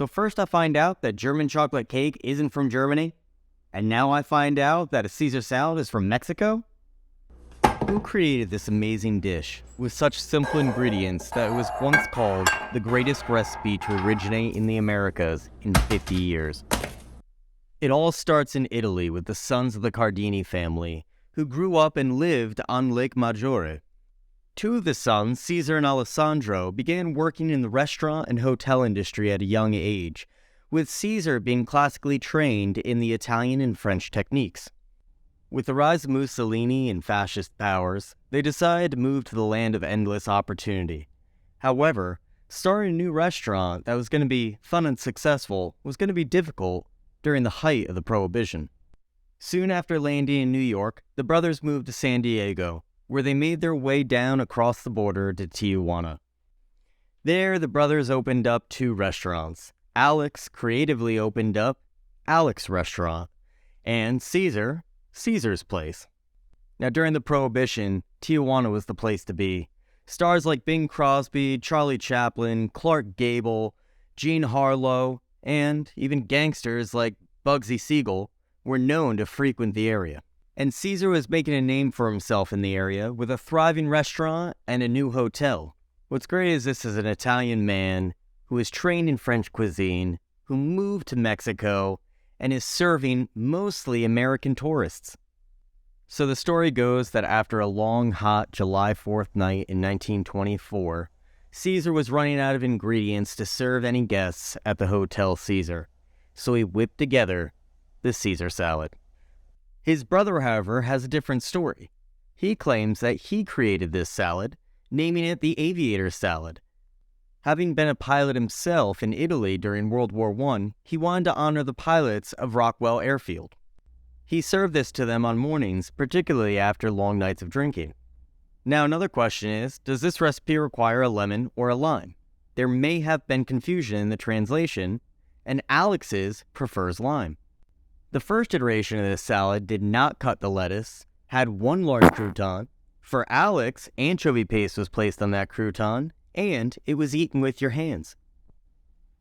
So first I find out that German chocolate cake isn't from Germany, and now I find out that a Caesar salad is from Mexico? Who created this amazing dish with such simple ingredients that it was once called the greatest recipe to originate in the Americas in 50 years? It all starts in Italy with the sons of the Cardini family, who grew up and lived on Lake Maggiore. Two of the sons, Caesar and Alessandro, began working in the restaurant and hotel industry at a young age, with Caesar being classically trained in the Italian and French techniques. With the rise of Mussolini and fascist powers, they decided to move to the land of endless opportunity. However, starting a new restaurant that was going to be fun and successful was going to be difficult during the height of the Prohibition. Soon after landing in New York, the brothers moved to San Diego, where they made their way down across the border to Tijuana. There, the brothers opened up 2 restaurants. Alex creatively opened up Alex's Restaurant, and Caesar, Caesar's Place. Now, during the Prohibition, Tijuana was the place to be. Stars like Bing Crosby, Charlie Chaplin, Clark Gable, Jean Harlow, and even gangsters like Bugsy Siegel were known to frequent the area. And Caesar was making a name for himself in the area with a thriving restaurant and a new hotel. What's great is this is an Italian man who is trained in French cuisine, who moved to Mexico, and is serving mostly American tourists. So the story goes that after a long, hot July 4th night in 1924, Caesar was running out of ingredients to serve any guests at the Hotel Caesar, so he whipped together the Caesar salad. His brother, however, has a different story. He claims that he created this salad, naming it the Aviator Salad. Having been a pilot himself in Italy during World War I, he wanted to honor the pilots of Rockwell Airfield. He served this to them on mornings, particularly after long nights of drinking. Now another question is, does this recipe require a lemon or a lime? There may have been confusion in the translation, and Alex's prefers lime. The first iteration of this salad did not cut the lettuce, had 1 large crouton. For Alex, anchovy paste was placed on that crouton, and it was eaten with your hands.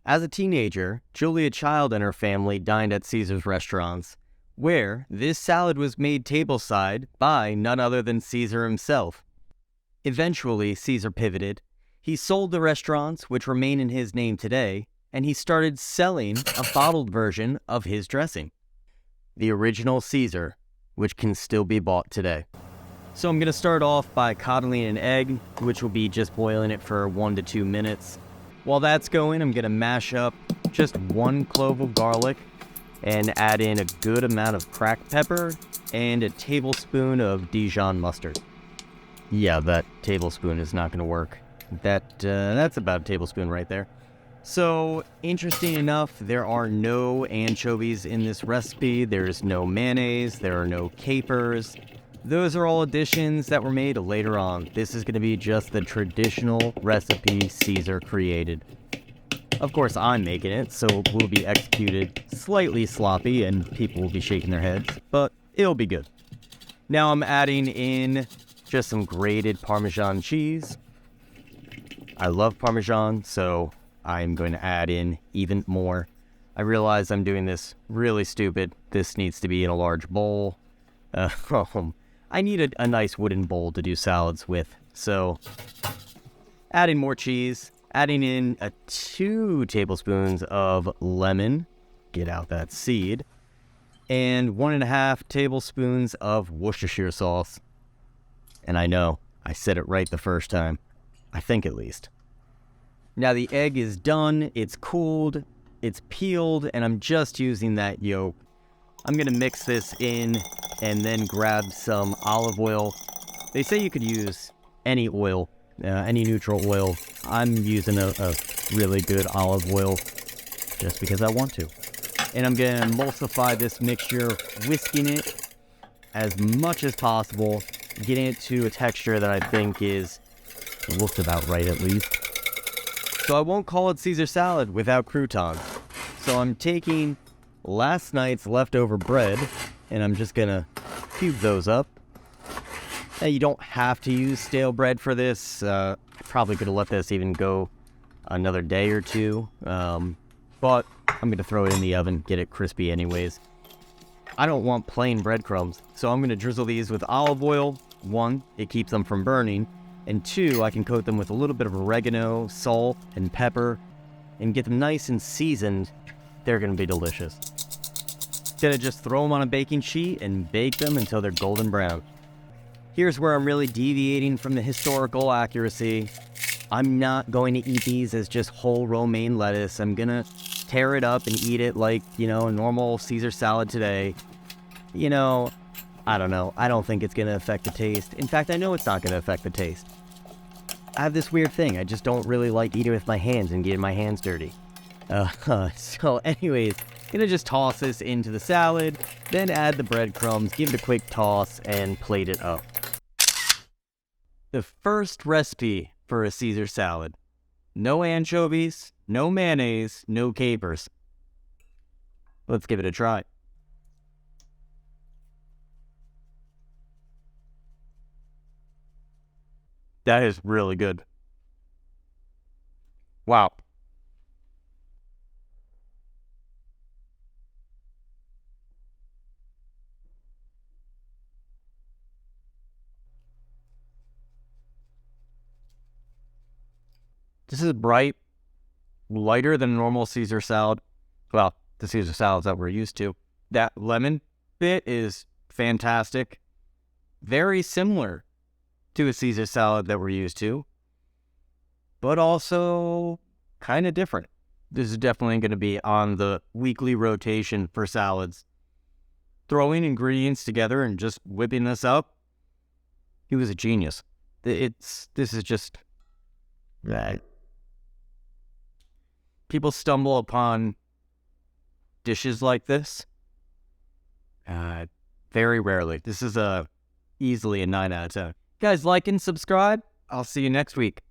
As a teenager, Julia Child and her family dined at Caesar's restaurants, where this salad was made tableside by none other than Caesar himself. Eventually, Caesar pivoted. He sold the restaurants, which remain in his name today, and he started selling a bottled version of his dressing. The original Caesar, which can still be bought today. So I'm going to start off by coddling an egg, which will be just boiling it for 1 to 2 minutes. While that's going, I'm going to mash up just 1 clove of garlic and add in a good amount of cracked pepper and a tablespoon of Dijon mustard. Yeah, that tablespoon is not going to work. That's about a tablespoon right there. So, interesting enough, there are no anchovies in this recipe, there's no mayonnaise, there are no capers. Those are all additions that were made later on. This is going to be just the traditional recipe Caesar created. Of course, I'm making it, so it will be executed slightly sloppy and people will be shaking their heads, but it'll be good. Now I'm adding in just some grated Parmesan cheese. I love Parmesan, so I'm going to add in even more. I realize I'm doing this really stupid. This needs to be in a large bowl. I need a nice wooden bowl to do salads with. So, adding more cheese, adding in 2 tablespoons of lemon, get out that seed, and 1.5 tablespoons of Worcestershire sauce. And I know, I said it right the first time. I think at least. Now the egg is done, it's cooled, it's peeled, and I'm just using that yolk. I'm going to mix this in and then grab some olive oil. They say you could use any oil, any neutral oil. I'm using a really good olive oil just because I want to. And I'm going to emulsify this mixture, whisking it as much as possible, getting it to a texture that I think looks about right at least. So I won't call it Caesar salad without croutons. So I'm taking last night's leftover bread and I'm just gonna cube those up. Now you don't have to use stale bread for this. I probably could have let this even go another day or two. but I'm gonna throw it in the oven, get it crispy anyways. I don't want plain breadcrumbs, so I'm gonna drizzle these with olive oil. 1, it keeps them from burning, and 2, I can coat them with a little bit of oregano, salt, and pepper, and get them nice and seasoned. They're gonna be delicious. Gonna just throw them on a baking sheet and bake them until they're golden brown. Here's where I'm really deviating from the historical accuracy. I'm not going to eat these as just whole romaine lettuce. I'm gonna tear it up and eat it like, a normal Caesar salad today. I don't know. I don't think it's gonna affect the taste. In fact, I know it's not gonna affect the taste. I have this weird thing. I just don't really like eating with my hands and getting my hands dirty. So anyways, gonna just toss this into the salad, then add the breadcrumbs, give it a quick toss, and plate it up. The first recipe for a Caesar salad. No anchovies, no mayonnaise, no capers. Let's give it a try. That is really good. Wow. This is bright, lighter than normal Caesar salad. Well, the Caesar salads that we're used to. That lemon bit is fantastic. Very similar to a Caesar salad that we're used to, but also kind of different. This is definitely going to be on the weekly rotation for salads. Throwing ingredients together and just whipping this up, he was a genius. This is just... People stumble upon dishes like this very rarely. This is easily a 9 out of 10. Guys, like and subscribe. I'll see you next week.